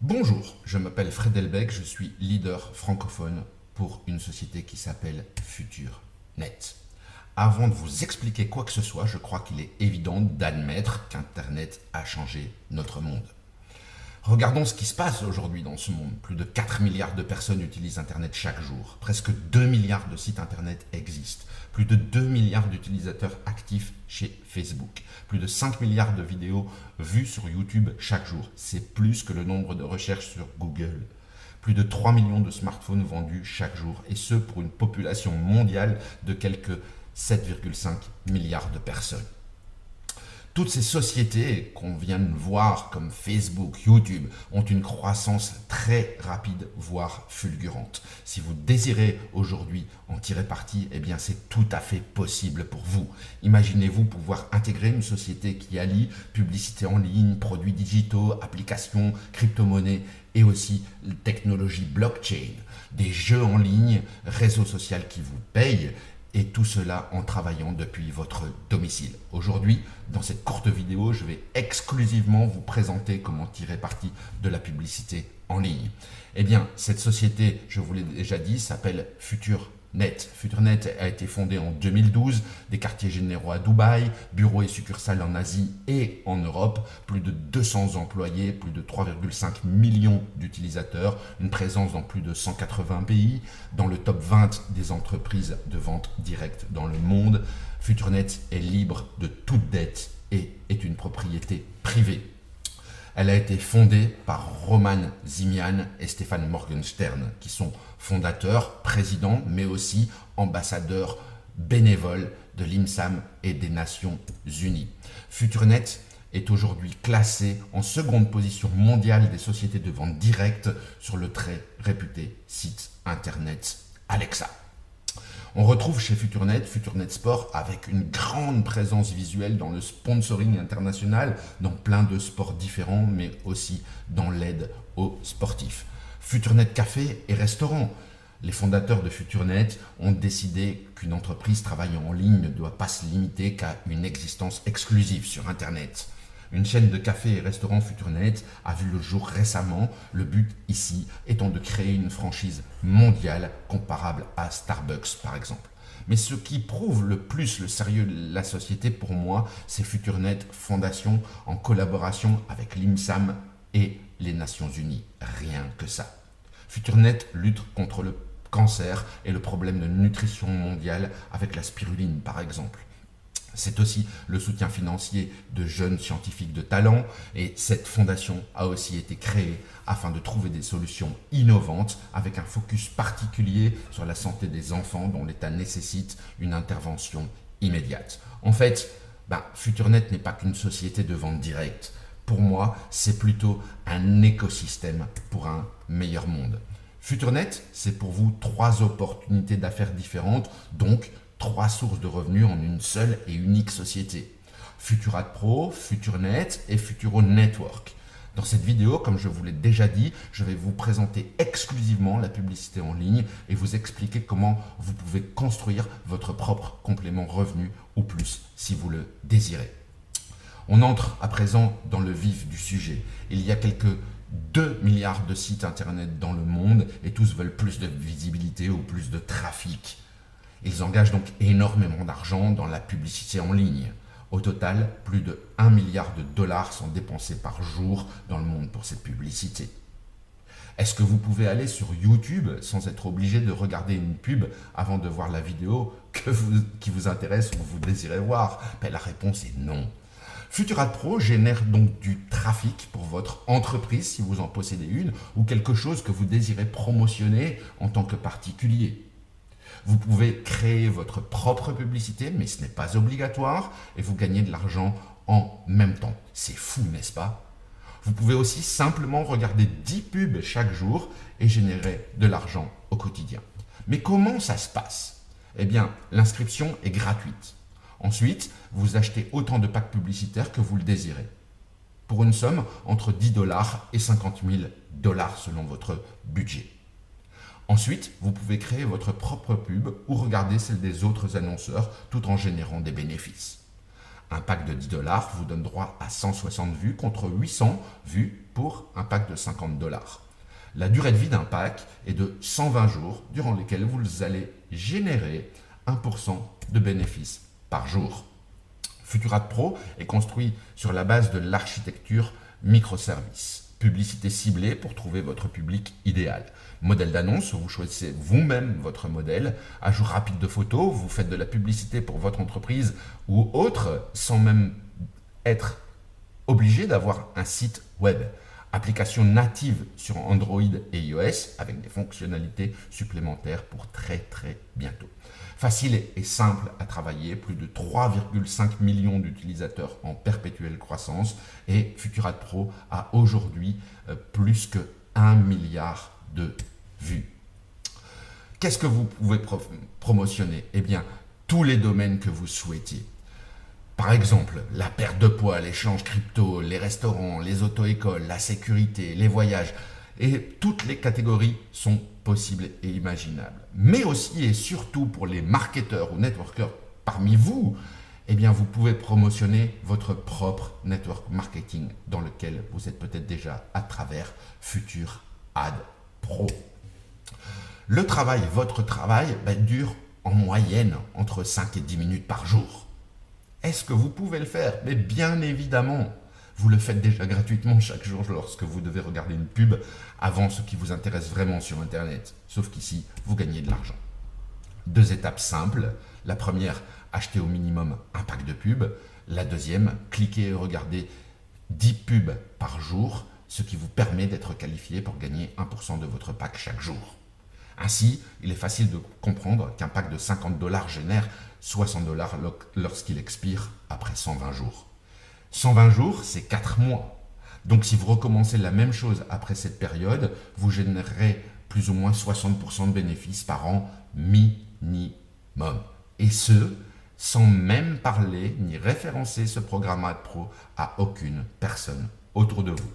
Bonjour, je m'appelle Fred Delbecq, je suis leader francophone pour une société qui s'appelle FutureNet. Avant de vous expliquer quoi que ce soit, je crois qu'il est évident d'admettre qu'Internet a changé notre monde. Regardons ce qui se passe aujourd'hui dans ce monde. Plus de 4 milliards de personnes utilisent Internet chaque jour. Presque 2 milliards de sites Internet existent. Plus de 2 milliards d'utilisateurs actifs chez Facebook. Plus de 5 milliards de vidéos vues sur YouTube chaque jour. C'est plus que le nombre de recherches sur Google. Plus de 3 millions de smartphones vendus chaque jour. Et ce, pour une population mondiale de quelques 7,5 milliards de personnes. Toutes ces sociétés qu'on vient de voir comme Facebook, YouTube ont une croissance très rapide, voire fulgurante. Si vous désirez aujourd'hui en tirer parti, eh bien c'est tout à fait possible pour vous. Imaginez-vous pouvoir intégrer une société qui allie publicité en ligne, produits digitaux, applications, crypto-monnaies et aussi technologie blockchain, des jeux en ligne, réseaux sociaux qui vous payent, et tout cela en travaillant depuis votre domicile. Aujourd'hui, dans cette courte vidéo, je vais exclusivement vous présenter comment tirer parti de la publicité en ligne. Eh bien, cette société, je vous l'ai déjà dit, s'appelle FutureNet. FutureNet a été fondée en 2012, des quartiers généraux à Dubaï, bureaux et succursales en Asie et en Europe, plus de 200 employés, plus de 3,5 millions d'utilisateurs, une présence dans plus de 180 pays, dans le top 20 des entreprises de vente directe dans le monde. FutureNet est libre de toute dette et est une propriété privée. Elle a été fondée par Roman Zimian et Stefan Morgenstern, qui sont fondateurs, présidents, mais aussi ambassadeurs bénévoles de l'IMSAM et des Nations Unies. FutureNet est aujourd'hui classé en seconde position mondiale des sociétés de vente directe sur le très réputé site internet Alexa. On retrouve chez FutureNet Sport avec une grande présence visuelle dans le sponsoring international, dans plein de sports différents, mais aussi dans l'aide aux sportifs. FutureNet Café et Restaurant. Les fondateurs de FutureNet ont décidé qu'une entreprise travaillant en ligne ne doit pas se limiter qu'à une existence exclusive sur Internet. Une chaîne de cafés et restaurants FutureNet a vu le jour récemment, le but ici étant de créer une franchise mondiale comparable à Starbucks par exemple. Mais ce qui prouve le plus le sérieux de la société pour moi, c'est FutureNet Fondation en collaboration avec l'IMSAM et les Nations Unies. Rien que ça. FutureNet lutte contre le cancer et le problème de nutrition mondiale avec la spiruline par exemple. C'est aussi le soutien financier de jeunes scientifiques de talent et cette fondation a aussi été créée afin de trouver des solutions innovantes avec un focus particulier sur la santé des enfants dont l'état nécessite une intervention immédiate. En fait, FutureNet n'est pas qu'une société de vente directe. Pour moi, c'est plutôt un écosystème pour un meilleur monde. FutureNet, c'est pour vous 3 opportunités d'affaires différentes, donc 3 sources de revenus en une seule et unique société. Futurat Pro, FutureNet et Futuro Network. Dans cette vidéo, comme je vous l'ai déjà dit, je vais vous présenter exclusivement la publicité en ligne et vous expliquer comment vous pouvez construire votre propre complément revenu ou plus si vous le désirez. On entre à présent dans le vif du sujet. Il y a quelques 2 milliards de sites internet dans le monde et tous veulent plus de visibilité ou plus de trafic. Ils engagent donc énormément d'argent dans la publicité en ligne. Au total, plus de 1 milliard de dollars sont dépensés par jour dans le monde pour cette publicité. Est-ce que vous pouvez aller sur YouTube sans être obligé de regarder une pub avant de voir la vidéo qui vous intéresse ou vous désirez voir? La réponse est non. Futurat Pro génère donc du trafic pour votre entreprise si vous en possédez une ou quelque chose que vous désirez promotionner en tant que particulier. Vous pouvez créer votre propre publicité, mais ce n'est pas obligatoire et vous gagnez de l'argent en même temps. C'est fou, n'est-ce pas? Vous pouvez aussi simplement regarder 10 pubs chaque jour et générer de l'argent au quotidien. Mais comment ça se passe? Eh bien, l'inscription est gratuite. Ensuite, vous achetez autant de packs publicitaires que vous le désirez, pour une somme entre 10 dollars et 50 000 dollars selon votre budget. Ensuite, vous pouvez créer votre propre pub ou regarder celle des autres annonceurs tout en générant des bénéfices. Un pack de 10 dollars vous donne droit à 160 vues contre 800 vues pour pour un pack de 50 $. La durée de vie d'un pack est de 120 jours durant lesquels vous allez générer 1% de bénéfices par jour. Futur Ad Pro est construit sur la base de l'architecture microservice. Publicité ciblée pour trouver votre public idéal. Modèle d'annonce, vous choisissez vous-même votre modèle. Ajout rapide de photos, vous faites de la publicité pour votre entreprise ou autre sans même être obligé d'avoir un site web. Application native sur Android et iOS avec des fonctionnalités supplémentaires pour très bientôt. Facile et simple à travailler, plus de 3,5 millions d'utilisateurs en perpétuelle croissance et Futur Ad Pro a aujourd'hui plus que 1 milliard de vues. Qu'est-ce que vous pouvez promotionner? Eh bien, tous les domaines que vous souhaitiez. Par exemple, la perte de poids, l'échange crypto, les restaurants, les auto-écoles, la sécurité, les voyages. Et toutes les catégories sont possibles et imaginables. Mais aussi et surtout pour les marketeurs ou networkers parmi vous, eh bien vous pouvez promotionner votre propre network marketing dans lequel vous êtes peut-être déjà à travers Futur Ad Pro. Le travail, votre travail, dure en moyenne entre 5 et 10 minutes par jour. Est-ce que vous pouvez le faire? Mais bien évidemment, vous le faites déjà gratuitement chaque jour lorsque vous devez regarder une pub avant ce qui vous intéresse vraiment sur Internet. Sauf qu'ici, vous gagnez de l'argent. 2 étapes simples. La première, acheter au minimum un pack de pubs. La deuxième, cliquer et regarder 10 pubs par jour, ce qui vous permet d'être qualifié pour gagner 1% de votre pack chaque jour. Ainsi, il est facile de comprendre qu'un pack de 50 $ génère 60 $ lorsqu'il expire après 120 jours. 120 jours, c'est 4 mois. Donc si vous recommencez la même chose après cette période, vous générerez plus ou moins 60% de bénéfices par an minimum. Et ce, sans même parler ni référencer ce programme Ad Pro à aucune personne autour de vous.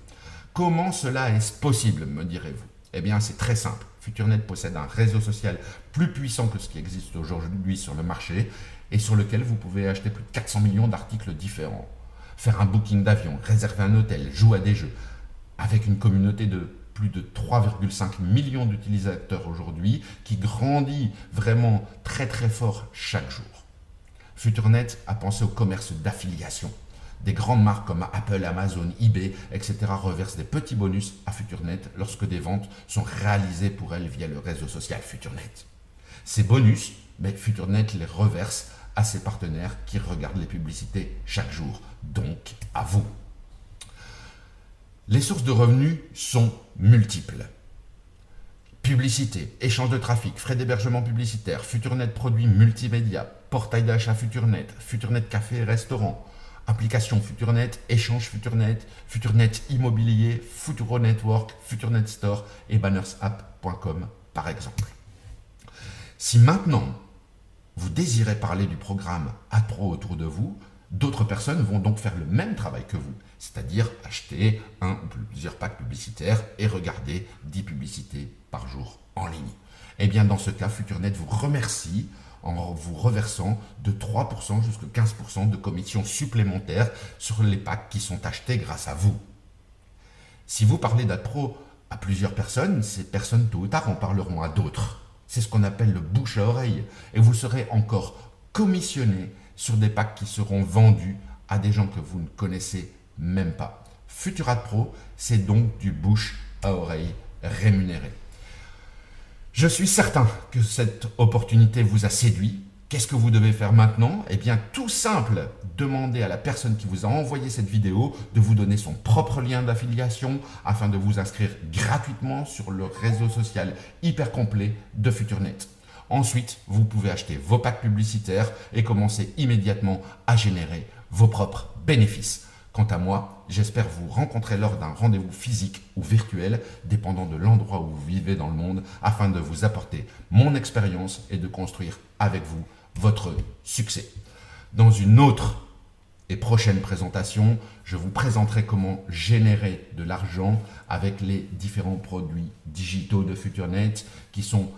Comment cela est possible, me direz-vous? Eh bien, c'est très simple. FuturNet possède un réseau social plus puissant que ce qui existe aujourd'hui sur le marché et sur lequel vous pouvez acheter plus de 400 millions d'articles différents. Faire un booking d'avion, réserver un hôtel, jouer à des jeux. Avec une communauté de plus de 3,5 millions d'utilisateurs aujourd'hui qui grandit vraiment très fort chaque jour. FuturNet a pensé au commerce d'affiliation. Des grandes marques comme Apple, Amazon, eBay, etc. reversent des petits bonus à FuturNet lorsque des ventes sont réalisées pour elles via le réseau social FuturNet. Ces bonus, FuturNet les reverse à ses partenaires qui regardent les publicités chaque jour, donc à vous. Les sources de revenus sont multiples. Publicité, échange de trafic, frais d'hébergement publicitaire, FuturNet produits multimédia, portail d'achat FuturNet, FuturNet café et restaurant, application FuturNet, échange FuturNet, FuturNet immobilier, Futuro Network, FuturNet Store et bannersapp.com par exemple. Si maintenant vous désirez parler du programme Ad Pro autour de vous, d'autres personnes vont donc faire le même travail que vous, c'est-à-dire acheter un ou plusieurs packs publicitaires et regarder 10 publicités par jour en ligne. Et bien dans ce cas, FuturNet vous remercie en vous reversant de 3% jusqu'à 15% de commissions supplémentaires sur les packs qui sont achetés grâce à vous. Si vous parlez d'Ad Pro à plusieurs personnes, ces personnes tôt ou tard en parleront à d'autres. C'est ce qu'on appelle le bouche à oreille. Et vous serez encore commissionné sur des packs qui seront vendus à des gens que vous ne connaissez même pas. Futur Ad Pro, c'est donc du bouche à oreille rémunéré. Je suis certain que cette opportunité vous a séduit. Qu'est-ce que vous devez faire maintenant? Eh bien, tout simple, demandez à la personne qui vous a envoyé cette vidéo de vous donner son propre lien d'affiliation afin de vous inscrire gratuitement sur le réseau social hyper complet de FuturNet. Ensuite, vous pouvez acheter vos packs publicitaires et commencer immédiatement à générer vos propres bénéfices. Quant à moi, j'espère vous rencontrer lors d'un rendez-vous physique ou virtuel, dépendant de l'endroit où vous vivez dans le monde, afin de vous apporter mon expérience et de construire avec vous votre succès. Dans une autre et prochaine présentation, je vous présenterai comment générer de l'argent avec les différents produits digitaux de FuturNet qui sont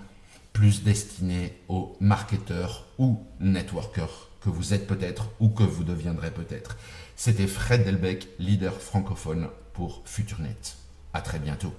plus destinés aux marketeurs ou networkers que vous êtes peut-être ou que vous deviendrez peut-être. C'était Fred Delbecq, leader francophone pour FuturNet. À très bientôt.